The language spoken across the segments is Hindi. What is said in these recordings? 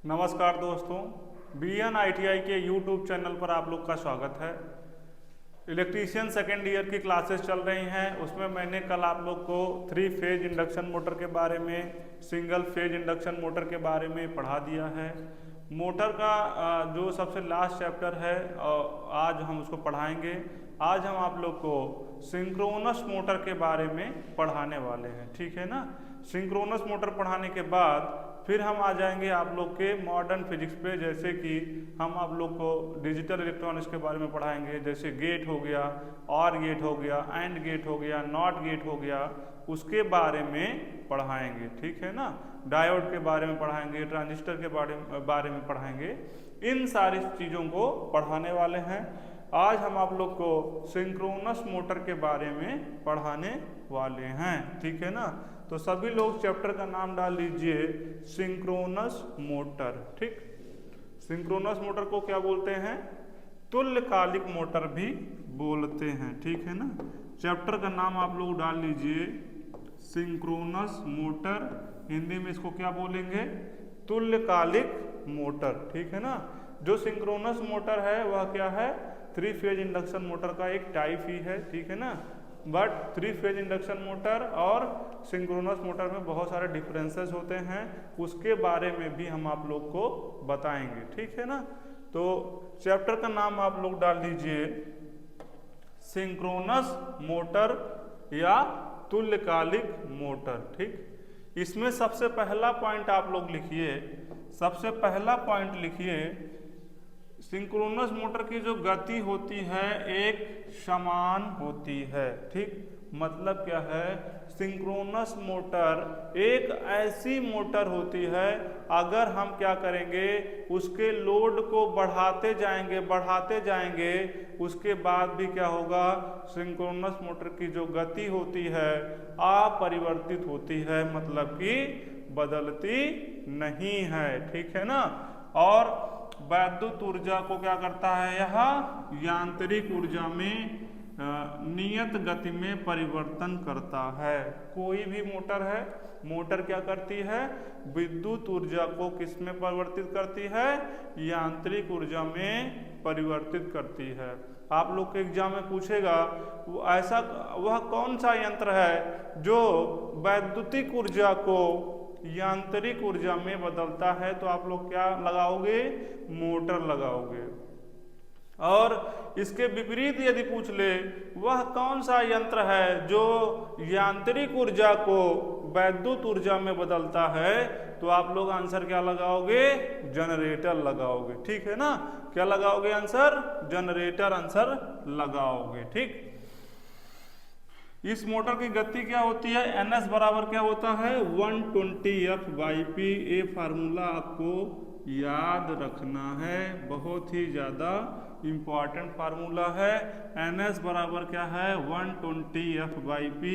नमस्कार दोस्तों, BN ITI के YouTube चैनल पर आप लोग का स्वागत है। इलेक्ट्रीशियन सेकेंड ईयर की क्लासेस चल रही हैं। उसमें मैंने कल आप लोग को 3 फेज इंडक्शन मोटर के बारे में, सिंगल फेज इंडक्शन मोटर के बारे में पढ़ा दिया है। मोटर का जो सबसे लास्ट चैप्टर है आज हम उसको पढ़ाएंगे। आज हम आप लोग को सिंक्रोनस मोटर के बारे में पढ़ाने वाले हैं, ठीक है ना। सिंक्रोनस मोटर पढ़ाने के बाद फिर हम आ जाएंगे आप लोग के मॉडर्न फिजिक्स पे, जैसे कि हम आप लोग को डिजिटल इलेक्ट्रॉनिक्स के बारे में पढ़ाएंगे, जैसे गेट हो गया, और गेट हो गया, एंड गेट हो गया, नॉट गेट हो गया, उसके बारे में पढ़ाएंगे, ठीक है ना। डायोड के बारे में पढ़ाएंगे, ट्रांजिस्टर के बारे में पढ़ाएंगे। इन सारी चीज़ों को पढ़ाने वाले हैं। आज हम आप लोग को सिंक्रोनस मोटर के बारे में पढ़ाने वाले हैं, ठीक है ना। तो सभी लोग चैप्टर का नाम डाल लीजिए सिंक्रोनस मोटर, ठीक। सिंक्रोनस मोटर को क्या बोलते हैं? तुल्यकालिक मोटर भी बोलते हैं, ठीक है ना। चैप्टर का नाम आप लोग डाल लीजिए सिंक्रोनस मोटर। हिंदी में इसको क्या बोलेंगे? तुल्यकालिक मोटर, ठीक है ना। जो सिंक्रोनस मोटर है वह क्या है? 3 फेज इंडक्शन मोटर का एक टाइप ही है, ठीक है ना। बट 3 फेज इंडक्शन मोटर और सिंक्रोनस मोटर में बहुत सारे डिफरेंसेस होते हैं, उसके बारे में भी हम आप लोग को बताएंगे, ठीक है ना। तो चैप्टर का नाम आप लोग डाल दीजिए सिंक्रोनस मोटर या तुल्यकालिक मोटर, ठीक। इसमें सबसे पहला पॉइंट आप लोग लिखिए, सबसे पहला पॉइंट लिखिए, सिंक्रोनस मोटर की जो गति होती है एक समान होती है, ठीक। मतलब क्या है? सिंक्रोनस मोटर एक ऐसी मोटर होती है, अगर हम क्या करेंगे, उसके लोड को बढ़ाते जाएंगे, उसके बाद भी क्या होगा? सिंक्रोनस मोटर की जो गति होती है अपरिवर्तित होती है, मतलब कि बदलती नहीं है, ठीक है ना। और वैद्युत ऊर्जा को क्या करता है? यह यांत्रिक ऊर्जा में नियत गति में परिवर्तन करता है। कोई भी मोटर है, मोटर क्या करती है? विद्युत ऊर्जा को किस में परिवर्तित करती है? यांत्रिक ऊर्जा में परिवर्तित करती है। आप लोग के एग्जाम में पूछेगा ऐसा वह कौन सा यंत्र है जो वैद्युतिक ऊर्जा को यांत्रिक ऊर्जा में बदलता है, तो आप लोग क्या लगाओगे? मोटर लगाओगे। और इसके विपरीत यदि पूछ ले वह कौन सा यंत्र है जो यांत्रिक ऊर्जा को वैद्युत ऊर्जा में बदलता है, तो आप लोग आंसर क्या लगाओगे? जनरेटर लगाओगे, ठीक है ना। क्या लगाओगे आंसर? जनरेटर आंसर लगाओगे, ठीक। इस मोटर की गति क्या होती है? NS बराबर क्या होता है? 120F/P। ये फार्मूला आपको याद रखना है, बहुत ही ज़्यादा इम्पॉर्टेंट फार्मूला है। NS बराबर क्या है? 120F/P।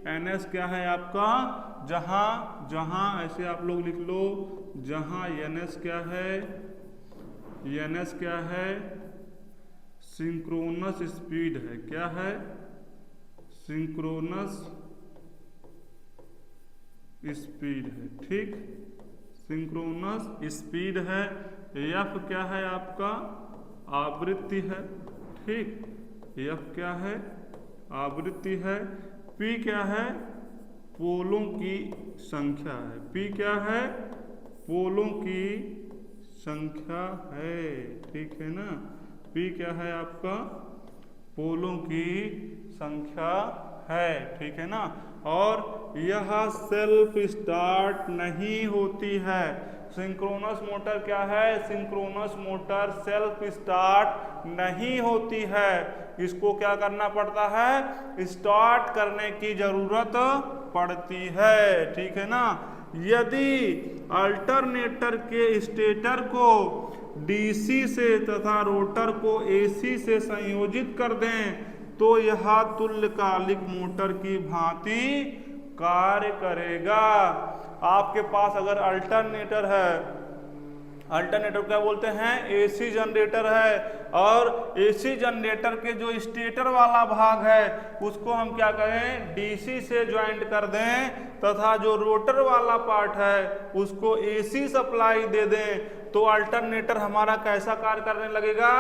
NS क्या है आपका? जहाँ ऐसे आप लोग लिख लो, जहाँ NS क्या है? NS क्या है? सिंक्रोनस स्पीड है। क्या है? सिंक्रोनस स्पीड है, ठीक। सिंक्रोनस स्पीड है। F क्या है आपका? आवृत्ति है, ठीक। F क्या है? आवृत्ति है। P क्या है? पोलों की संख्या है। P क्या है? पोलों की संख्या है, ठीक है ना। P क्या है आपका? पोलों की संख्या है, ठीक है ना। और यह सेल्फ स्टार्ट नहीं होती है। सिंक्रोनस मोटर क्या है? सिंक्रोनस मोटर सेल्फ स्टार्ट नहीं होती है। इसको क्या करना पड़ता है? स्टार्ट करने की जरूरत पड़ती है, ठीक है ना। यदि अल्टरनेटर के स्टेटर को DC से तथा रोटर को AC से संयोजित कर दें तो यह तुल्यकालिक मोटर की भांति कार्य करेगा। आपके पास अगर अल्टरनेटर है, अल्टरनेटर क्या बोलते हैं? AC जनरेटर है, और एसी जनरेटर के जो स्टेटर वाला भाग है उसको हम क्या करें, डीसी से ज्वाइंट कर दें, तथा जो रोटर वाला पार्ट है उसको एसी सप्लाई दे दें, तो अल्टरनेटर हमारा कैसा कार्य करने लगेगा,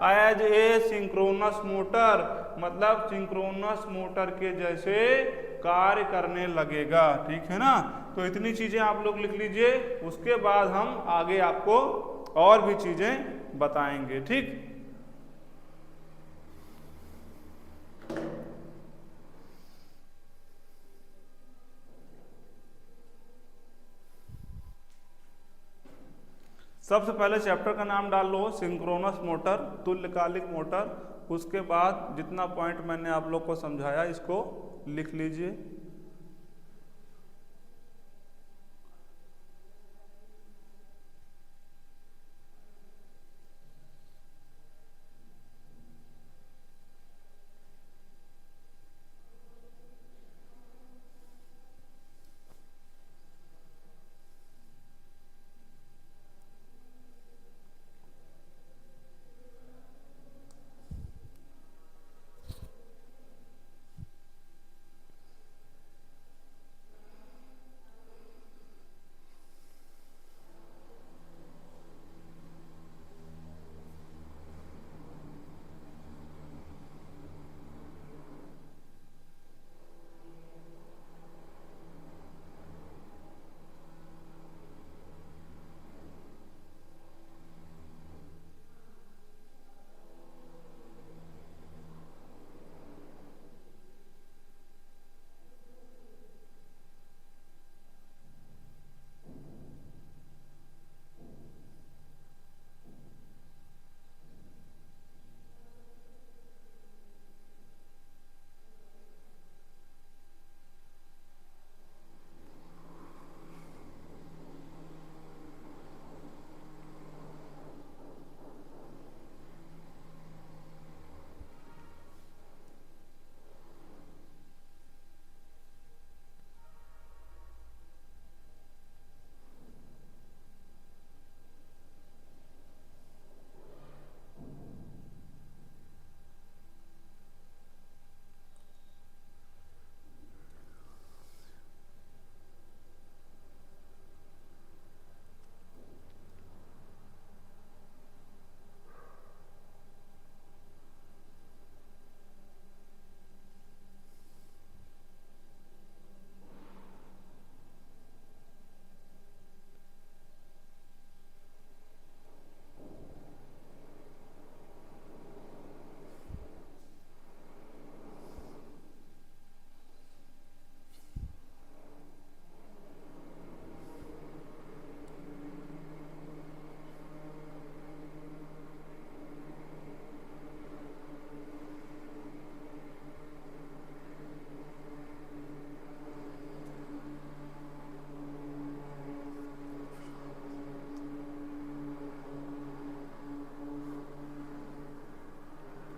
एज ए सिंक्रोनस मोटर, मतलब सिंक्रोनस मोटर के जैसे कार्य करने लगेगा। ठीक है ना। तो इतनी चीजें आप लोग लिख लीजिए, उसके बाद हम आगे आपको और भी चीजें बताएंगे। ठीक। सबसे पहले चैप्टर का नाम डाल लो सिंक्रोनस मोटर, तुल्यकालिक मोटर। उसके बाद जितना पॉइंट मैंने आप लोग को समझाया इसको लिख लीजिए।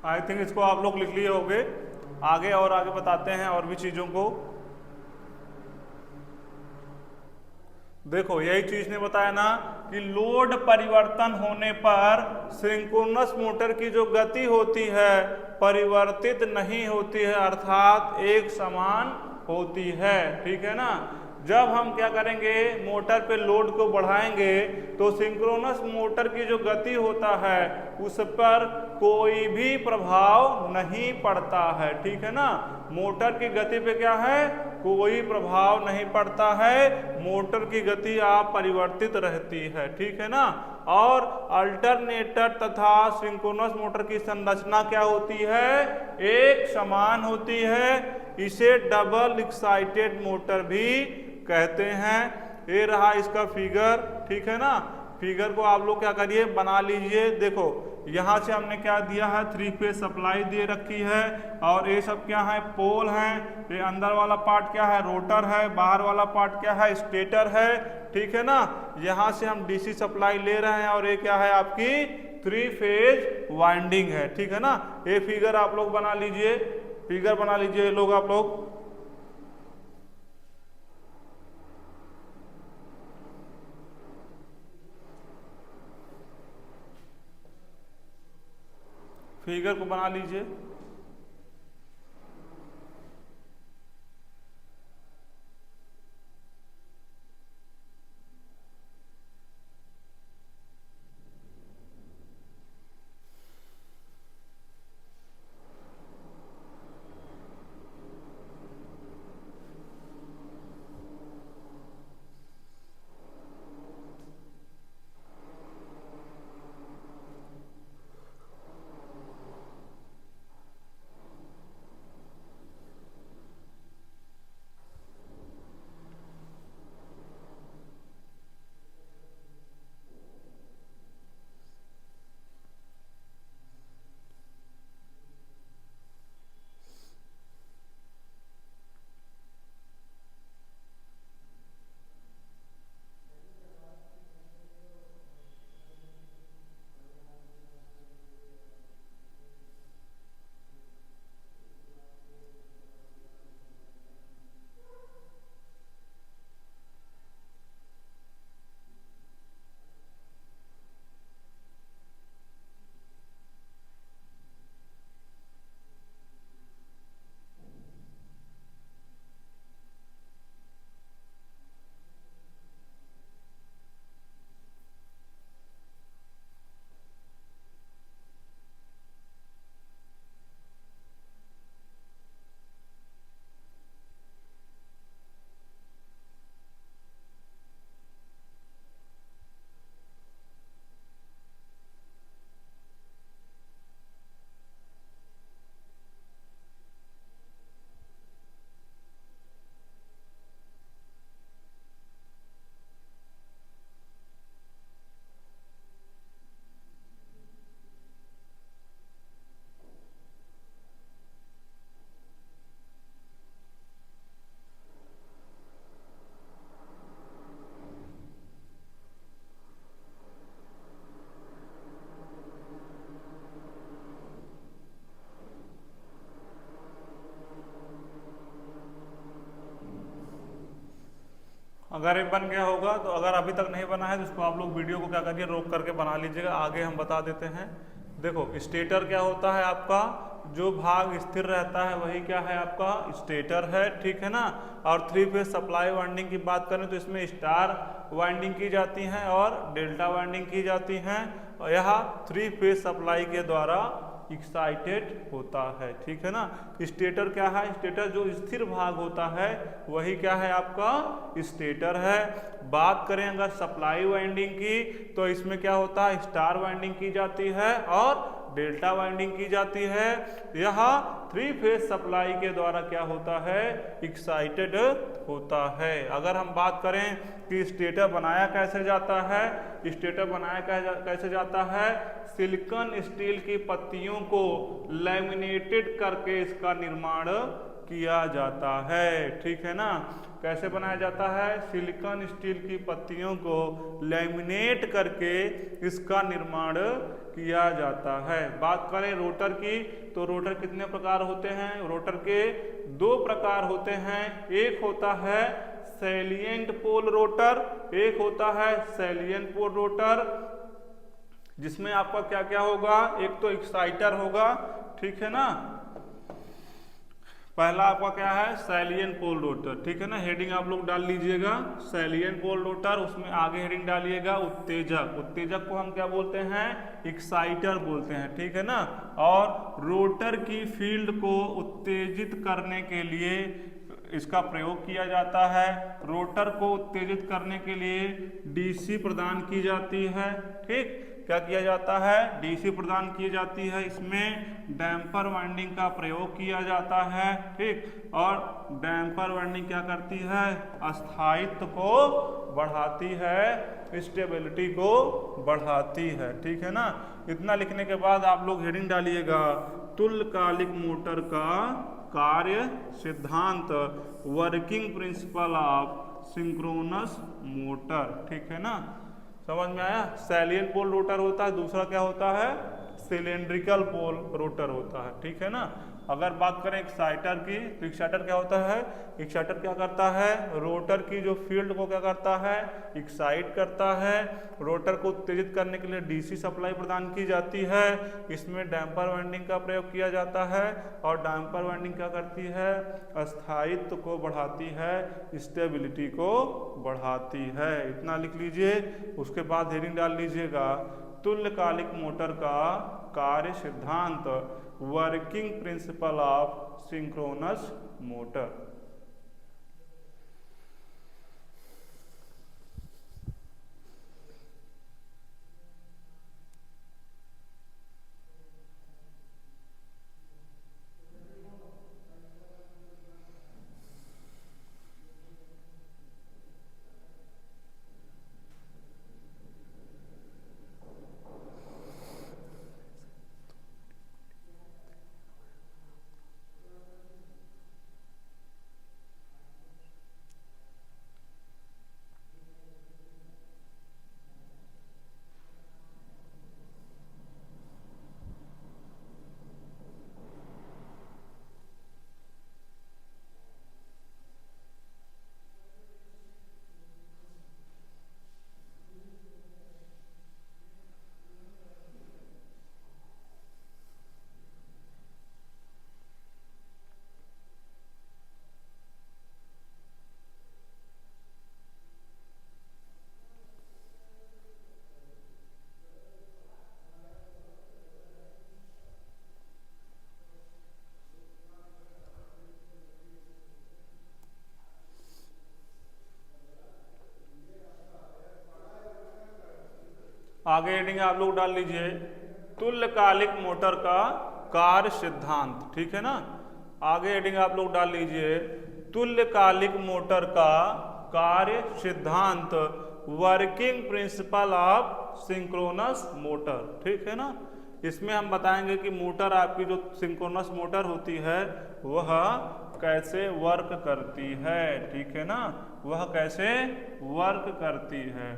आई थिंक इसको आप लोग लिख लिए होंगे। आगे और आगे बताते हैं और भी चीजों को। देखो यही चीज ने बताया ना कि लोड परिवर्तन होने पर सिंक्रोनस मोटर की जो गति होती है परिवर्तित नहीं होती है, अर्थात एक समान होती है। ठीक है ना। जब हम क्या करेंगे, मोटर पे लोड को बढ़ाएंगे तो सिंक्रोनस मोटर की जो गति होता है उस पर कोई भी प्रभाव नहीं पड़ता है। ठीक है ना। मोटर की गति पे क्या है, कोई प्रभाव नहीं पड़ता है, मोटर की गति आप परिवर्तित रहती है। ठीक है ना। और अल्टरनेटर तथा सिंक्रोनस मोटर की संरचना क्या होती है, एक समान होती है। इसे डबल एक्साइटेड मोटर भी कहते हैं। ये रहा इसका फिगर। ठीक है ना। फिगर को आप लोग क्या करिए, बना लीजिए। देखो यहाँ से हमने क्या दिया है, 3 फेज सप्लाई दे रखी है, और ये सब क्या है, पोल है। ये अंदर वाला पार्ट क्या है, रोटर है। बाहर वाला पार्ट क्या है, स्टेटर है। ठीक है ना। यहाँ से हम डीसी सप्लाई ले रहे हैं, और ये क्या है, आपकी 3 फेज वाइंडिंग है। ठीक है ना। ये फिगर आप लोग बना लीजिए, फिगर बना लीजिए लोग आप लोग। फिगर को बना लीजिए। अगर ये बन गया होगा तो, अगर अभी तक नहीं बना है तो इसको आप लोग वीडियो को क्या करिए, रोक करके बना लीजिएगा। आगे हम बता देते हैं। देखो स्टेटर क्या होता है आपका, जो भाग स्थिर रहता है वही क्या है आपका स्टेटर है, ठीक है ना। और 3 फेज सप्लाई वाइंडिंग की बात करें तो इसमें स्टार वाइंडिंग की जाती हैं और डेल्टा वाइंडिंग की जाती हैं, और यह 3 फेज सप्लाई के द्वारा एक्साइटेड होता है, ठीक है ना। स्टेटर क्या है, स्टेटर जो स्थिर भाग होता है वही क्या है आपका स्टेटर है। बात करें अगर सप्लाई वाइंडिंग की तो इसमें क्या होता है, स्टार वाइंडिंग की जाती है और डेल्टा वाइंडिंग की जाती है। यह 3 फेज सप्लाई के द्वारा क्या होता है, एक्साइटेड होता है। अगर हम बात करें कि स्टेटर बनाया कैसे जाता है, स्टेटर बनाया कैसे जाता है, सिलिकॉन स्टील की पत्तियों को लैमिनेटेड करके इसका निर्माण किया जाता है, ठीक है ना। कैसे बनाया जाता है, सिलिकॉन स्टील की पत्तियों को लैमिनेट करके इसका निर्माण किया जाता है। बात करें रोटर की तो रोटर कितने प्रकार होते हैं, रोटर के 2 प्रकार होते हैं। एक होता है सैलिएंट पोल रोटर, एक होता है सैलिएंट पोल रोटर, जिसमें आपका क्या क्या होगा, एक तो एक्साइटर होगा, ठीक है ना। पहला आपका क्या है सैलिएंट पोल रोटर, ठीक है ना। हेडिंग आप लोग डाल लीजिएगा सैलिएंट पोल रोटर, उसमें आगे हेडिंग डालिएगा उत्तेजक। उत्तेजक को हम क्या बोलते हैं, एक्साइटर बोलते हैं, ठीक है ना। और रोटर की फील्ड को उत्तेजित करने के लिए इसका प्रयोग किया जाता है। रोटर को उत्तेजित करने के लिए डीसी प्रदान की जाती है, ठीक। क्या किया जाता है, डीसी प्रदान की जाती है। इसमें डैम्पर वाइंडिंग का प्रयोग किया जाता है, ठीक। और डैम्पर वाइंडिंग क्या करती है, स्थायित्व को बढ़ाती है, स्टेबिलिटी को बढ़ाती है, ठीक है ना। इतना लिखने के बाद आप लोग हेडिंग डालिएगा तुल्यकालिक मोटर का कार्य सिद्धांत, working principle of synchronous motor, ठीक है ना। समझ में आया। सैलिएंट पोल रोटर होता है, दूसरा क्या होता है सिलेंड्रिकल पोल रोटर होता है, ठीक है ना। अगर बात करें एक्साइटर की, तो एक्साइटर क्या होता है, एक्साइटर क्या करता है, रोटर की जो फील्ड को क्या करता है, एक्साइट करता है। रोटर को उत्तेजित करने के लिए डीसी सप्लाई प्रदान की जाती है। इसमें डैम्पर वाइंडिंग का प्रयोग किया जाता है, और डैम्पर वाइंडिंग क्या करती है, स्थायित्व को बढ़ाती है, स्टेबिलिटी को बढ़ाती है। इतना लिख लीजिए। उसके बाद हेडिंग डाल लीजिएगा, तुल्यकालिक मोटर का कार्य सिद्धांत, working principle of synchronous motor. आगे हेडिंग आप लोग डाल लीजिए, तुल्यकालिक मोटर का कार्य सिद्धांत। ठीक है ना। आगे हेडिंग आप लोग डाल लीजिए, तुल्यकालिक मोटर का कार्य सिद्धांत, working principle of synchronous motor. ठीक है ना। इसमें हम बताएंगे कि मोटर, आपकी जो सिंक्रोनस मोटर होती है वह कैसे वर्क करती है। ठीक है ना, वह कैसे वर्क करती है।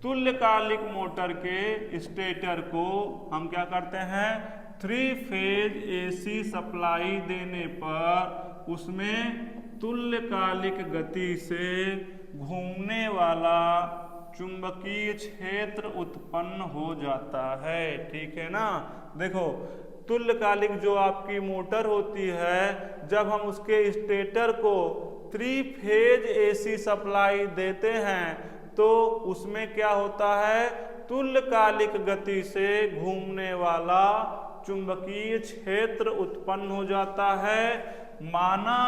तुल्यकालिक मोटर के स्टेटर को हम क्या करते हैं, 3 फेज एसी सप्लाई देने पर उसमें तुल्यकालिक गति से घूमने वाला चुंबकीय क्षेत्र उत्पन्न हो जाता है। ठीक है ना। देखो, तुल्यकालिक जो आपकी मोटर होती है, जब हम उसके स्टेटर को 3 फेज एसी सप्लाई देते हैं तो उसमें क्या होता है, तुल्यकालिक गति से घूमने वाला चुंबकीय क्षेत्र उत्पन्न हो जाता है। माना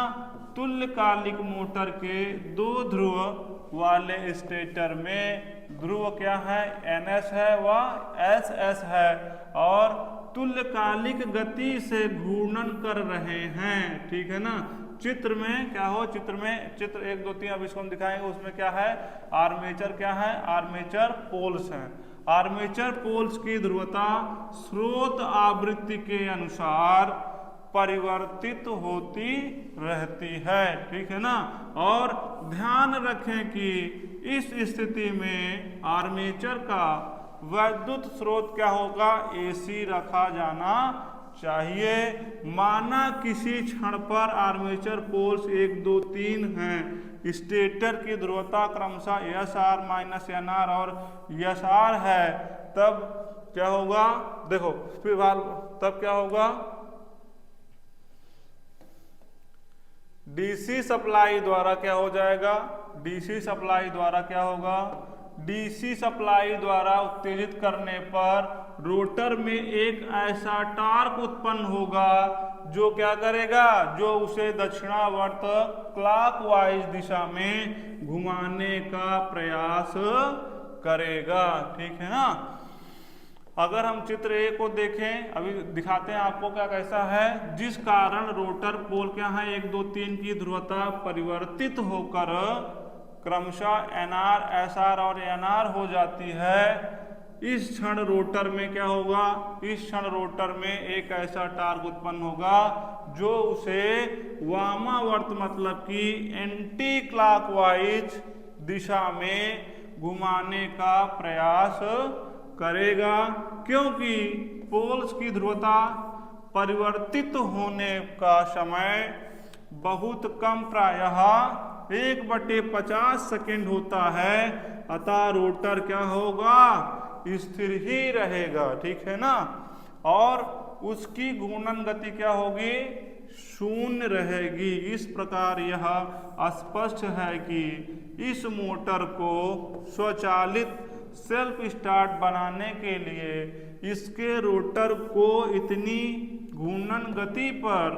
तुल्यकालिक मोटर के 2 ध्रुव वाले स्टेटर में ध्रुव क्या है, NS है व SS है, और तुल्यकालिक गति से घूर्णन कर रहे हैं। ठीक है ना। चित्र में क्या हो, चित्र 1, 2, 3 अब इसको हम दिखाएंगे। उसमें क्या है, आर्मेचर क्या है, आर्मेचर पोल्स हैं। आर्मेचर पोल्स की ध्रुवता स्रोत आवृत्ति के अनुसार परिवर्तित होती रहती है। ठीक है ना। और ध्यान रखें कि इस स्थिति में आर्मेचर का वैद्युत स्रोत क्या होगा, AC रखा जाना चाहिए। माना किसी क्षण पर आर्मेचर पोल्स 1, 2, 3 हैं, स्टेटर की ध्रुवता क्रमशः SR - NR और SR है, तब क्या होगा, देखो फिलहाल तब क्या होगा, डीसी सप्लाई द्वारा क्या हो जाएगा, डीसी सप्लाई द्वारा क्या होगा, डीसी सप्लाई द्वारा उत्तेजित करने पर रोटर में एक ऐसा टार्क उत्पन्न होगा जो क्या करेगा, जो उसे दक्षिणावर्त क्लॉकवाइज दिशा में घुमाने का प्रयास करेगा। ठीक है ना। अगर हम चित्र A को देखें, अभी दिखाते हैं आपको क्या कैसा है, जिस कारण रोटर पोल क्या है 1, 2, 3 की ध्रुवता परिवर्तित होकर क्रमशः NR, SR और NR हो जाती है। इस क्षण रोटर में क्या होगा, इस क्षण रोटर में एक ऐसा टार्क उत्पन्न होगा जो उसे वामावर्त मतलब कि एंटी क्लॉकवाइज दिशा में घुमाने का प्रयास करेगा, क्योंकि पोल्स की ध्रुवता परिवर्तित होने का समय बहुत कम, प्रायः 1/50 सेकेंड होता है, अतः रोटर क्या होगा, स्थिर ही रहेगा, ठीक है ना। और उसकी घूर्णन गति क्या होगी, शून्य रहेगी। इस प्रकार यह स्पष्ट है कि इस मोटर को स्वचालित सेल्फ स्टार्ट बनाने के लिए इसके रोटर को इतनी घूर्णन गति पर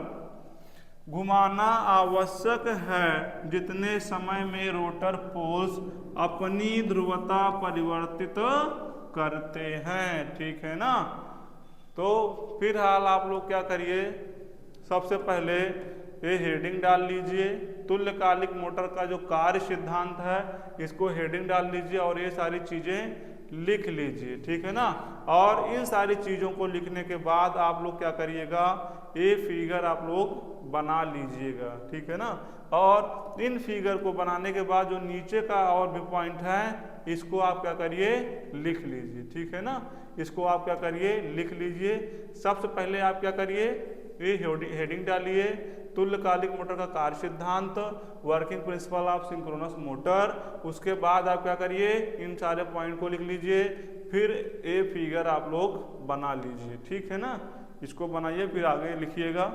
घुमाना आवश्यक है जितने समय में रोटर पोल्स अपनी ध्रुवता परिवर्तित करते हैं, ठीक है ना। तो फिलहाल आप लोग क्या करिए, सबसे पहले ये हेडिंग डाल लीजिए, तुल्यकालिक मोटर का जो कार्य सिद्धांत है इसको हेडिंग डाल लीजिए और ये सारी चीज़ें लिख लीजिए, ठीक है ना। और इन सारी चीज़ों को लिखने के बाद आप लोग क्या करिएगा, ये फिगर आप लोग बना लीजिएगा, ठीक है ना। और इन फिगर को बनाने के बाद जो नीचे का और भी पॉइंट है इसको आप क्या करिए, लिख लीजिए, ठीक है ना। इसको आप क्या करिए, लिख लीजिए। सबसे पहले आप क्या करिए, ये हेडिंग डालिए, तुल्यकालिक मोटर का कार्य सिद्धांत, working principle of synchronous motor. उसके बाद आप क्या करिए, इन सारे पॉइंट को लिख लीजिए, फिर ये फिगर आप लोग बना लीजिए, ठीक है ना। इसको बनाइए, फिर आगे लिखिएगा।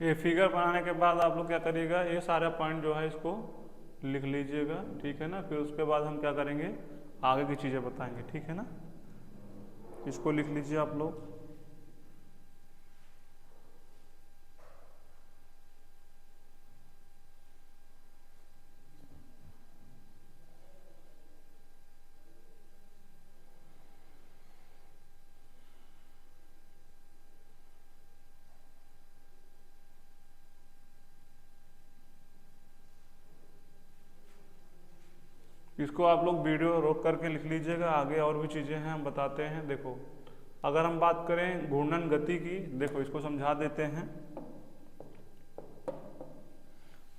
ये फिगर बनाने के बाद आप लोग क्या करिएगा, ये सारे पॉइंट जो है इसको लिख लीजिएगा, ठीक है ना। फिर उसके बाद हम क्या करेंगे, आगे की चीज़ें बताएंगे, ठीक है ना। इसको लिख लीजिए आप लोग। इसको आप लोग वीडियो रोक करके लिख लीजिएगा, आगे और भी चीज़ें हैं हम बताते हैं। देखो अगर हम बात करें घूर्णन गति की, देखो इसको समझा देते हैं।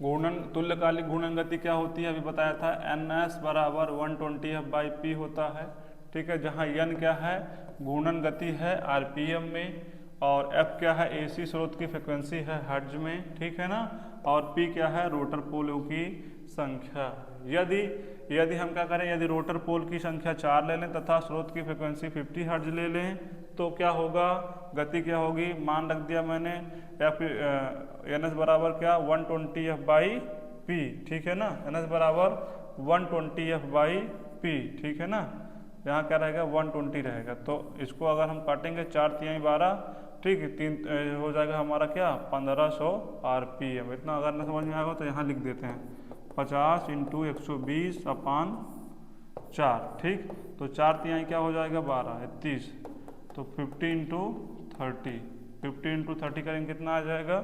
घूर्णन तुल्यकालिक घूर्णन गति क्या होती है, अभी बताया था, NS बराबर 120F/p होता है, ठीक है। जहाँ N क्या है, घूर्णन गति है RPM में, और F क्या है, AC स्रोत की फ्रिक्वेंसी है हर्ट्ज में, ठीक है ना। और P क्या है, रोटर पोलों की संख्या। यदि हम क्या करें, यदि रोटर पोल की संख्या 4 ले लें तथा स्रोत की फ्रिक्वेंसी 50 हर्ट्ज ले लें, तो क्या होगा, गति क्या होगी, मान रख दिया मैंने NS बराबर क्या, 120F/p, ठीक है ना। NS बराबर 120F/p, ठीक है ना। यहाँ क्या रहेगा, 120 रहेगा। तो इसको अगर हम काटेंगे 4 तिहाई 12, ठीक है, 3 हो जाएगा हमारा क्या, 1500 RPM। इतना अगर न समझ में आएगा तो यहाँ लिख देते हैं 50 × 120/4, ठीक। तो 4 तिहाई क्या हो जाएगा, 12 30, तो 50 × 30, 50 × 30 करेंगे कितना आ जाएगा,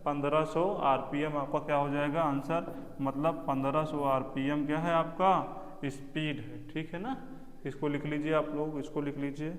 1500 RPM आपका क्या हो जाएगा आंसर, मतलब 1500 RPM क्या है आपका स्पीड है, ठीक है ना। इसको लिख लीजिए आप लोग, इसको लिख लीजिए।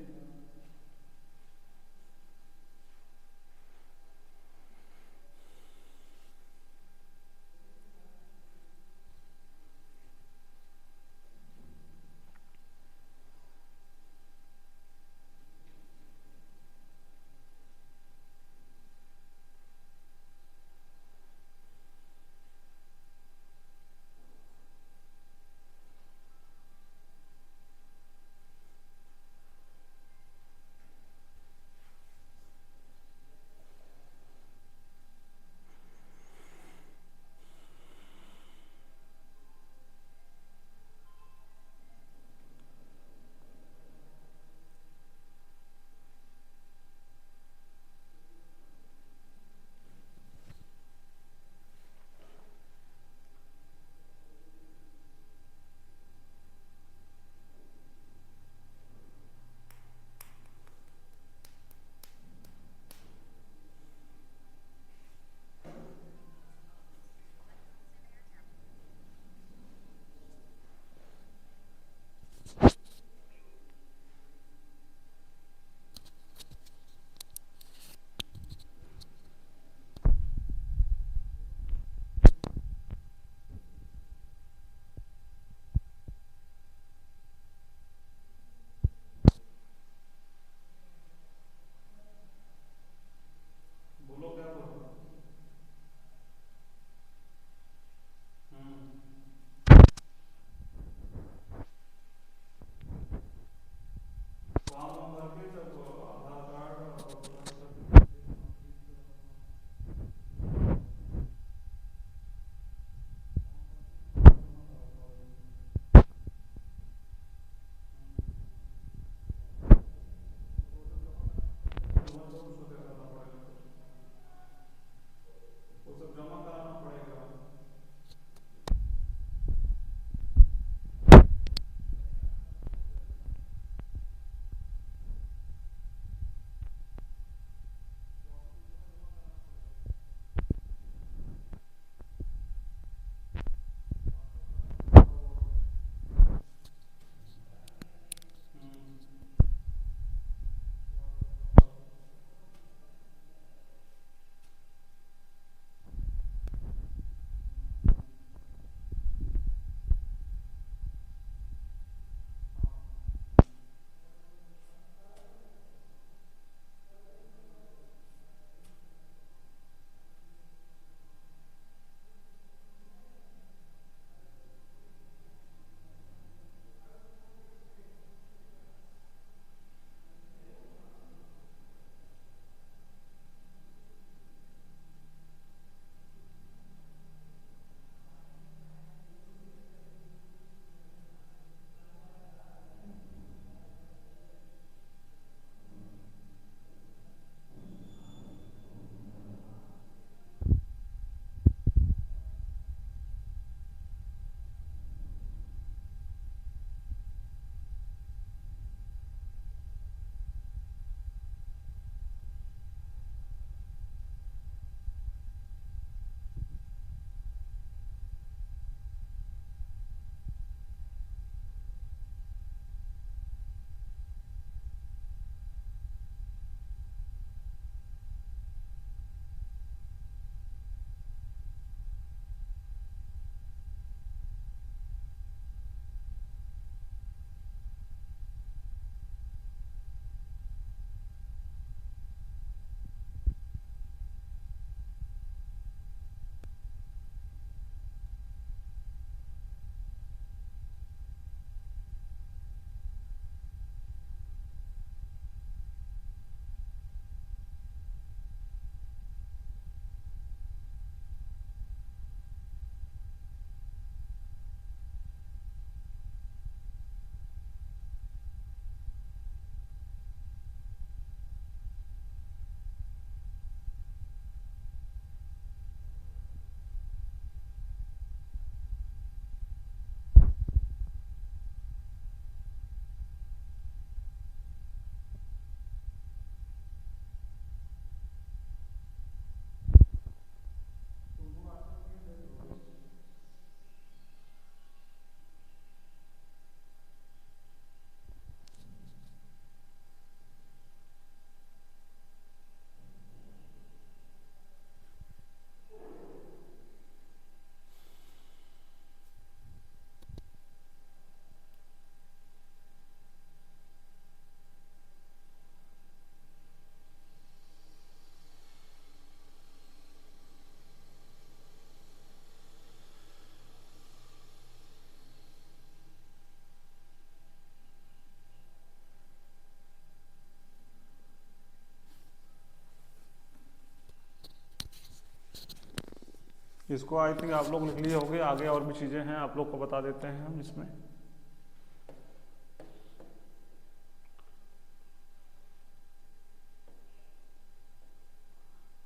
इसको आई थिंक आप लोग लिख लिए होंगे, आगे और भी चीज़ें हैं आप लोग को बता देते हैं हम इसमें।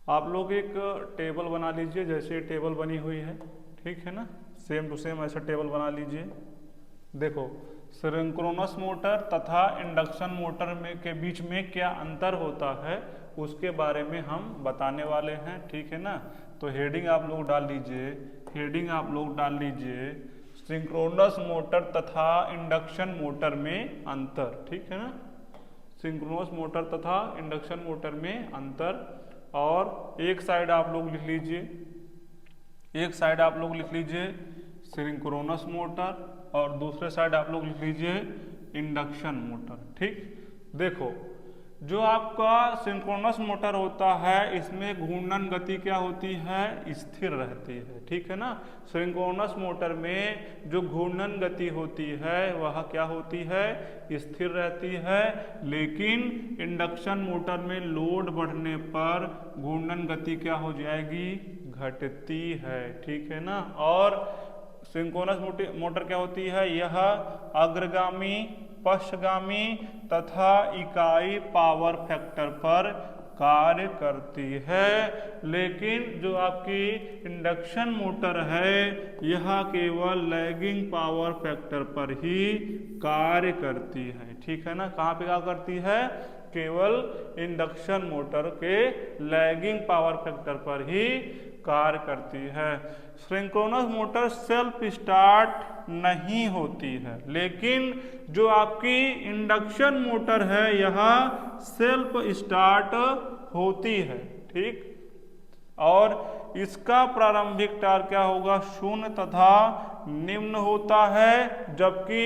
आप लोग एक टेबल बना लीजिए, जैसे टेबल बनी हुई है, ठीक है ना, सेम टू सेम ऐसा टेबल बना लीजिए। देखो, सिंक्रोनस मोटर तथा इंडक्शन मोटर में के बीच में क्या अंतर होता है उसके बारे में हम बताने वाले हैं, ठीक है ना। तो हेडिंग आप लोग डाल लीजिए, हेडिंग आप लोग डाल लीजिए, सिंक्रोनस मोटर तथा इंडक्शन मोटर में अंतर, ठीक है ना। सिंक्रोनस मोटर तथा इंडक्शन मोटर में अंतर। और एक साइड आप लोग लिख लीजिए, एक साइड आप लोग लिख लीजिए सिंक्रोनस मोटर और दूसरे साइड आप लोग लिख लीजिए इंडक्शन मोटर, ठीक। देखो, जो आपका सिंक्रोनस मोटर होता है इसमें घूर्णन गति क्या होती है, स्थिर रहती है, ठीक है ना। सिंक्रोनस मोटर में जो घूर्णन गति होती है वह क्या होती है, स्थिर रहती है। लेकिन इंडक्शन मोटर में लोड बढ़ने पर घूर्णन गति क्या हो जाएगी, घटती है, ठीक है ना। और सिंक्रोनस मोटर क्या होती है, यह अग्रगामी, पश्चगामी तथा इकाई पावर फैक्टर पर कार्य करती है। लेकिन जो आपकी इंडक्शन मोटर है यह केवल लैगिंग पावर फैक्टर पर ही कार्य करती है, ठीक है ना। कहाँ पे क्या करती है, केवल इंडक्शन मोटर के लैगिंग पावर फैक्टर पर ही कार्य करती है। सिंक्रोनस मोटर सेल्फ स्टार्ट नहीं होती है, लेकिन जो आपकी इंडक्शन मोटर है यह सेल्फ स्टार्ट होती है, ठीक। और इसका प्रारंभिक टार्क क्या होगा, शून्य तथा निम्न होता है, जबकि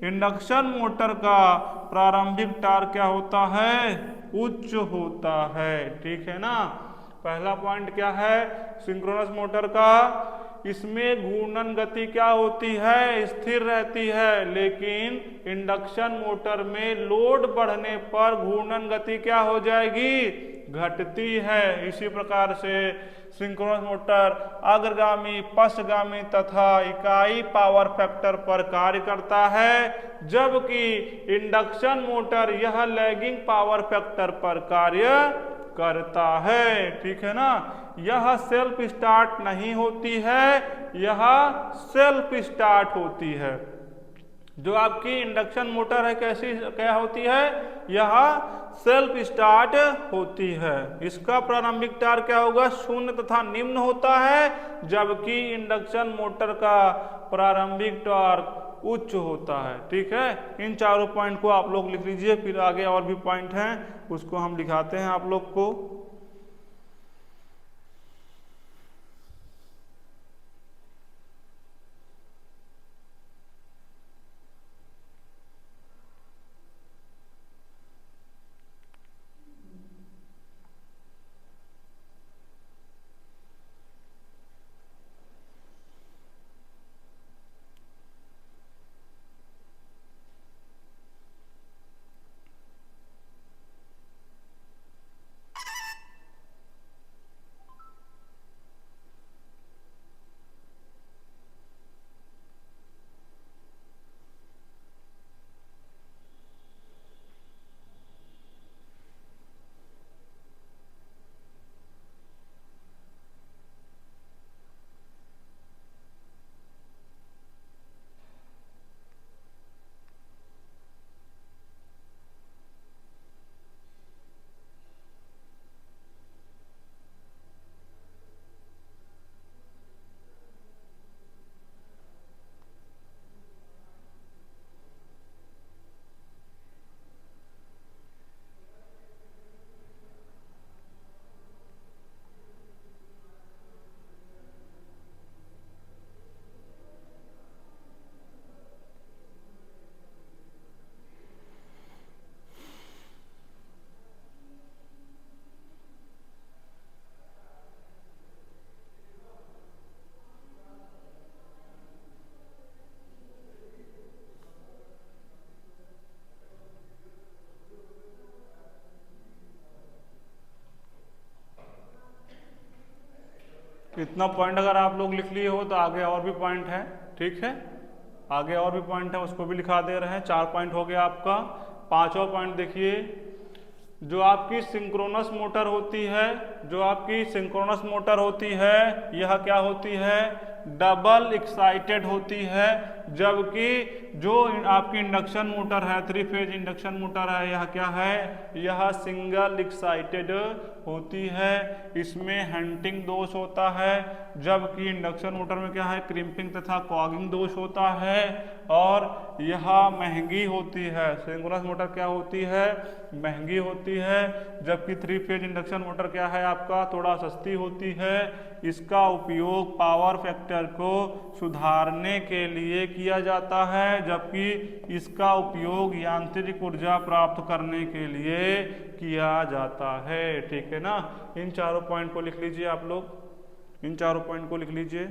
इंडक्शन मोटर का प्रारंभिक टार्क क्या होता है, उच्च होता है, ठीक है ना। पहला पॉइंट क्या है सिंक्रोनस मोटर का, इसमें घूर्णन गति क्या होती है, स्थिर रहती है। लेकिन इंडक्शन मोटर में लोड बढ़ने पर घूर्णन गति क्या हो जाएगी, घटती है। इसी प्रकार से सिंक्रोनस मोटर अग्रगामी, पश्चगामी तथा इकाई पावर फैक्टर पर कार्य करता है, जबकि इंडक्शन मोटर यह लैगिंग पावर फैक्टर पर कार्य करता है, ठीक है ना। यह सेल्फ स्टार्ट नहीं होती है, यह सेल्फ स्टार्ट होती है। जो आपकी इंडक्शन मोटर है कैसी क्या होती है, यह सेल्फ स्टार्ट होती है। इसका प्रारंभिक टार्क क्या होगा, शून्य तथा निम्न होता है, जबकि इंडक्शन मोटर का प्रारंभिक टार्क उच्च होता है, ठीक है। इन चारों पॉइंट को आप लोग लिख लीजिए, फिर आगे और भी पॉइंट हैं उसको हम दिखाते हैं आप लोग को। इतना पॉइंट अगर आप लोग लिख लिए हो तो आगे और भी पॉइंट है, ठीक है, आगे और भी पॉइंट है, उसको भी लिखा दे रहे हैं। 4 पॉइंट हो गया आपका। 5वां पॉइंट देखिए, जो आपकी सिंक्रोनस मोटर होती है, जो आपकी सिंक्रोनस मोटर होती है, यह क्या होती है, डबल एक्साइटेड होती है, जबकि जो आपकी इंडक्शन मोटर है, 3 फेज इंडक्शन मोटर है, यह क्या है, यह सिंगल एक्साइटेड होती है। इसमें हंटिंग दोष होता है, जबकि इंडक्शन मोटर में क्या है, क्रिम्पिंग तथा क्लॉगिंग दोष होता है, और यह महंगी होती है। सिंक्रोनस मोटर क्या होती है, महंगी होती है, जबकि 3 फेज इंडक्शन मोटर क्या है आपका, थोड़ा सस्ती होती है। इसका उपयोग पावर फैक्टर को सुधारने के लिए किया जाता है, जबकि इसका उपयोग यांत्रिक ऊर्जा प्राप्त करने के लिए किया जाता है। ठीक है ना, इन चारों पॉइंट को लिख लीजिए आप लोग, इन चारों पॉइंट को लिख लीजिए।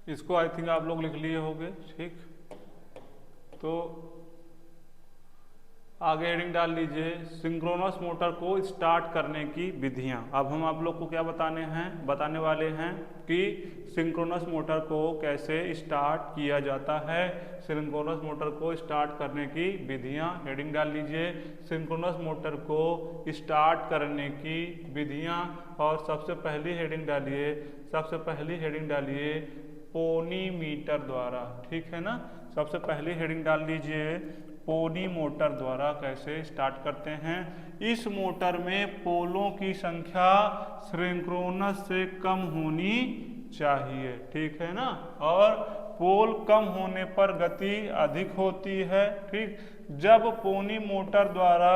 इसको आई थिंक आप लोग लिख लिए होंगे, ठीक। तो आगे हेडिंग डाल लीजिए, सिंक्रोनस मोटर को स्टार्ट करने की विधियां। अब हम आप लोग को क्या बताने वाले हैं कि सिंक्रोनस मोटर को कैसे स्टार्ट किया जाता है। सिंक्रोनस मोटर को स्टार्ट करने की विधियां, हेडिंग डाल लीजिए, सिंक्रोनस मोटर को स्टार्ट करने की विधियां। और सबसे पहली हेडिंग डालिए पोनीमीटर द्वारा, ठीक है ना। सबसे पहली हेडिंग डाल लीजिए, पोनी मोटर द्वारा कैसे स्टार्ट करते हैं। इस मोटर में पोलों की संख्या सिंक्रोनस से कम होनी चाहिए, ठीक है ना, और पोल कम होने पर गति अधिक होती है, ठीक। जब पोनी मोटर द्वारा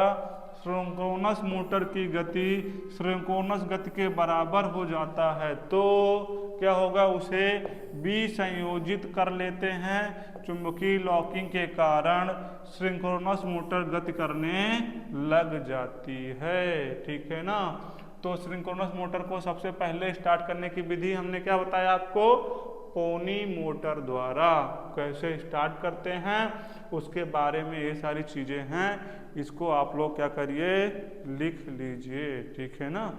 सिंक्रोनस मोटर की गति सिंक्रोनस गति के बराबर हो जाता है तो क्या होगा, उसे विसंयोजित कर लेते हैं। चुंबकीय लॉकिंग के कारण सिंक्रोनस मोटर गति करने लग जाती है, ठीक है ना। तो सिंक्रोनस मोटर को सबसे पहले स्टार्ट करने की विधि हमने क्या बताया आपको, पोनी मोटर द्वारा कैसे स्टार्ट करते हैं, उसके बारे में ये सारी चीजें हैं। इसको आप लोग क्या करिए, लिख लीजिए, ठीक है ना।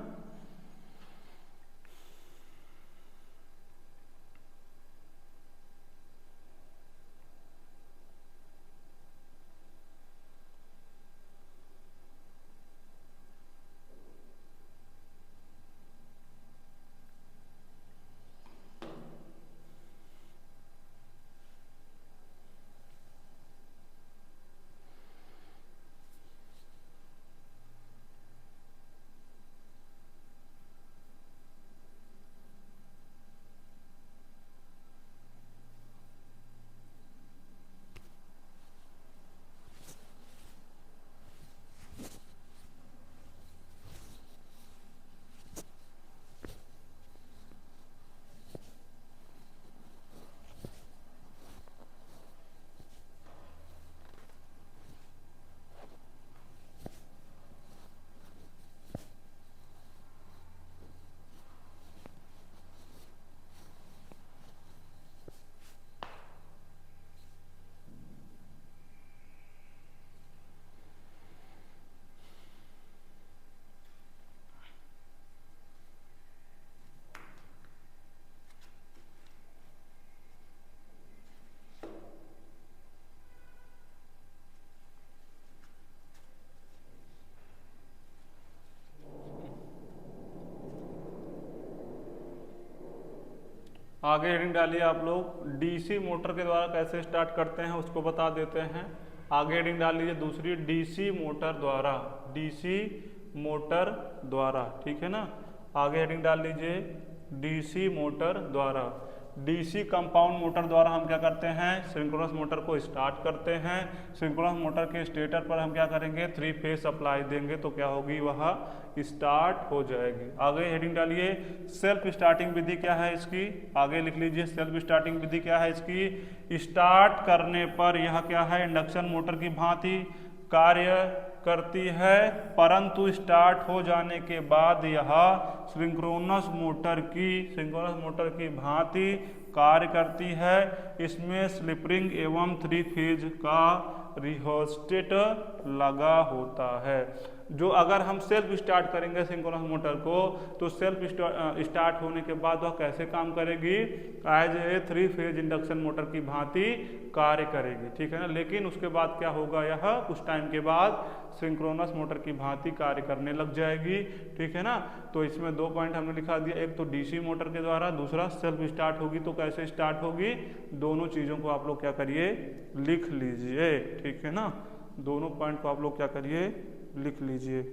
आगे हेडिंग डालिए आप लोग, डीसी मोटर के द्वारा कैसे स्टार्ट करते हैं उसको बता देते हैं। आगे हेडिंग डाल लीजिए दूसरी, डीसी मोटर द्वारा, डीसी मोटर द्वारा, ठीक है ना। आगे हेडिंग डाल लीजिए डीसी मोटर द्वारा। डीसी कंपाउंड मोटर द्वारा हम क्या करते हैं, सिंक्रोनस मोटर को स्टार्ट करते हैं। सिंक्रोनस मोटर के स्टेटर पर हम क्या करेंगे, 3 फेज सप्लाई देंगे तो क्या होगी, वह स्टार्ट हो जाएगी। आगे हेडिंग डालिए, सेल्फ स्टार्टिंग विधि क्या है इसकी, आगे लिख लीजिए सेल्फ स्टार्टिंग विधि क्या है इसकी। स्टार्ट करने पर यह क्या है, इंडक्शन मोटर की भांति कार्य करती है, परंतु स्टार्ट हो जाने के बाद यह सिंक्रोनस मोटर की भांति कार्य करती है। इसमें स्लिप रिंग एवं 3 फेज का रिहोस्टेट लगा होता है। जो अगर हम सेल्फ स्टार्ट करेंगे सिंक्रोनस मोटर को, तो सेल्फ स्टार्ट होने के बाद वह कैसे काम करेगी, as a 3 phase induction motor की भांति कार्य करेगी, ठीक है ना। लेकिन उसके बाद क्या होगा, यह उस टाइम के बाद सिंक्रोनस मोटर की भांति कार्य करने लग जाएगी, ठीक है ना। तो इसमें 2 पॉइंट हमने लिखा दिया, एक तो डीसी मोटर के द्वारा, दूसरा सेल्फ स्टार्ट होगी तो कैसे स्टार्ट होगी, दोनों चीज़ों को आप लोग क्या करिए, लिख लीजिए, ठीक है ना। दोनों पॉइंट को आप लोग क्या करिए, लिख लीजिए।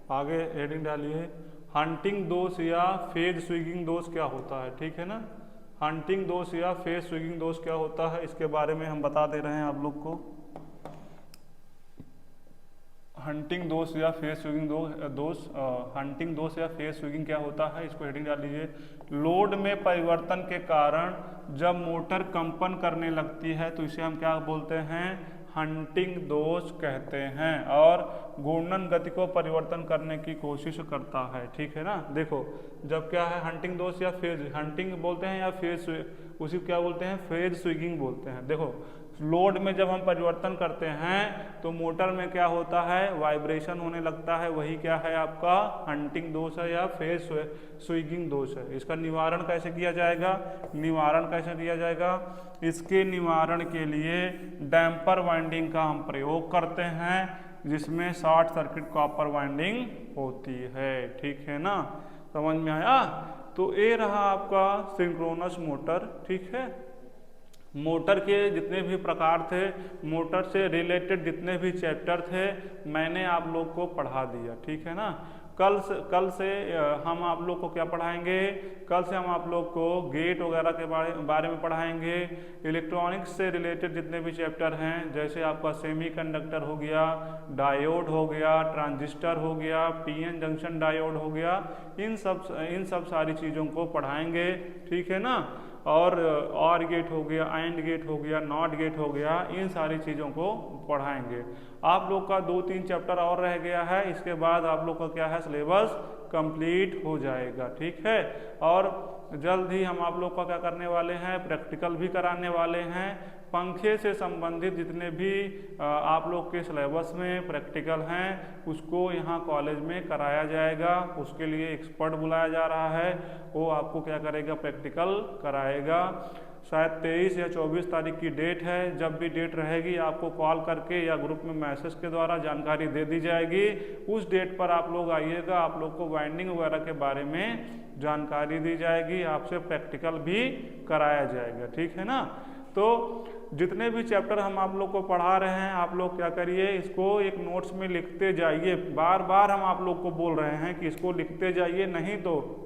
आगे हेडिंग डालिए, हंटिंग दोष या फेज स्विंगिंग दोष क्या होता है, ठीक है ना। हंटिंग दोष या फेज स्विंगिंग दोष क्या होता है, इसके बारे में हम बता दे रहे हैं आप लोग को। हंटिंग दोष या फेज स्विंगिंग हंटिंग दोष या फेज स्विंगिंग क्या होता है, इसको हेडिंग डाल लीजिए। लोड में परिवर्तन के कारण जब मोटर कंपन करने लगती है तो इसे हम क्या बोलते हैं, हंटिंग दोष कहते हैं, और घूर्णन गति को परिवर्तन करने की कोशिश करता है, ठीक है ना। देखो जब क्या है हंटिंग दोष या फेज, हंटिंग बोलते हैं या फेज, उसी क्या बोलते हैं, फेज स्विंगिंग बोलते हैं। देखो लोड में जब हम परिवर्तन करते हैं तो मोटर में क्या होता है, वाइब्रेशन होने लगता है, वही क्या है आपका हंटिंग दोष है या फेज स्विंगिंग दोष है। इसका निवारण कैसे किया जाएगा, निवारण कैसे किया जाएगा, इसके निवारण के लिए डैम्पर वाइंडिंग का हम प्रयोग करते हैं, जिसमें शॉर्ट सर्किट कॉपर वाइंडिंग होती है। ठीक है ना, समझ में आया। तो ये रहा आपका सिंक्रोनस मोटर। ठीक है, मोटर के जितने भी प्रकार थे, मोटर से रिलेटेड जितने भी चैप्टर थे, मैंने आप लोग को पढ़ा दिया। ठीक है ना, कल से हम आप लोग को क्या पढ़ाएंगे, कल से हम आप लोग को गेट वगैरह के बारे में पढ़ाएंगे। इलेक्ट्रॉनिक्स से रिलेटेड जितने भी चैप्टर हैं, जैसे आपका सेमीकंडक्टर हो गया, डायोड हो गया, ट्रांजिस्टर हो गया, पीएन जंक्शन डायोड हो गया, इन सब सारी चीज़ों को पढ़ाएंगे। ठीक है ना, और गेट हो गया, एंड गेट हो गया, नॉट गेट हो गया, इन सारी चीज़ों को पढ़ाएंगे। आप लोग का 2-3 चैप्टर और रह गया है, इसके बाद आप लोग का क्या है, सिलेबस कंप्लीट हो जाएगा। ठीक है, और जल्द ही हम आप लोग का क्या करने वाले हैं, प्रैक्टिकल भी कराने वाले हैं। पंखे से संबंधित जितने भी आप लोग के सिलेबस में प्रैक्टिकल हैं, उसको यहाँ कॉलेज में कराया जाएगा। उसके लिए एक्सपर्ट बुलाया जा रहा है, वो आपको क्या करेगा, प्रैक्टिकल कराएगा। शायद 23 या 24 तारीख की डेट है। जब भी डेट रहेगी आपको कॉल करके या ग्रुप में मैसेज के द्वारा जानकारी दे दी जाएगी। उस डेट पर आप लोग आइएगा, आप लोग को वाइंडिंग वगैरह के बारे में जानकारी दी जाएगी, आपसे प्रैक्टिकल भी कराया जाएगा। ठीक है ना, तो जितने भी चैप्टर हम आप लोग को पढ़ा रहे हैं, आप लोग क्या करिए, इसको एक नोट्स में लिखते जाइए। बार बार हम आप लोग को बोल रहे हैं कि इसको लिखते जाइए, नहीं तो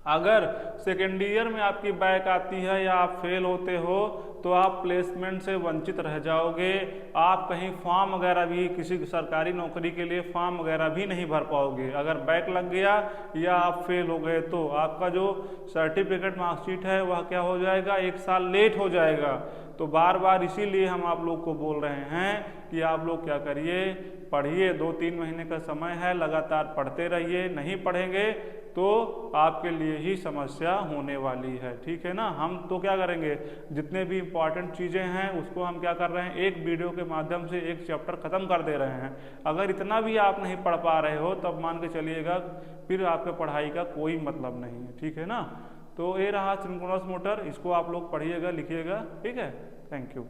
अगर सेकेंड ईयर में आपकी बैक आती है या आप फेल होते हो तो आप प्लेसमेंट से वंचित रह जाओगे। आप कहीं फॉर्म वगैरह भी, किसी सरकारी नौकरी के लिए फॉर्म वगैरह भी नहीं भर पाओगे। अगर बैक लग गया या आप फेल हो गए तो आपका जो सर्टिफिकेट मार्कशीट है वह क्या हो जाएगा, 1 साल लेट हो जाएगा। तो बार बार इसीलिए हम आप लोग को बोल रहे हैं कि आप लोग क्या करिए, पढ़िए। 2-3 महीने का समय है, लगातार पढ़ते रहिए। नहीं पढ़ेंगे तो आपके लिए ही समस्या होने वाली है। ठीक है ना, हम तो क्या करेंगे, जितने भी इम्पॉर्टेंट चीज़ें हैं उसको हम क्या कर रहे हैं, एक वीडियो के माध्यम से एक चैप्टर ख़त्म कर दे रहे हैं। अगर इतना भी आप नहीं पढ़ पा रहे हो तब मान के चलिएगा फिर आपके पढ़ाई का कोई मतलब नहीं है। ठीक है ना, तो ये रहा सिंक्रोनस मोटर, इसको आप लोग पढ़िएगा, लिखिएगा। ठीक है, थैंक यू।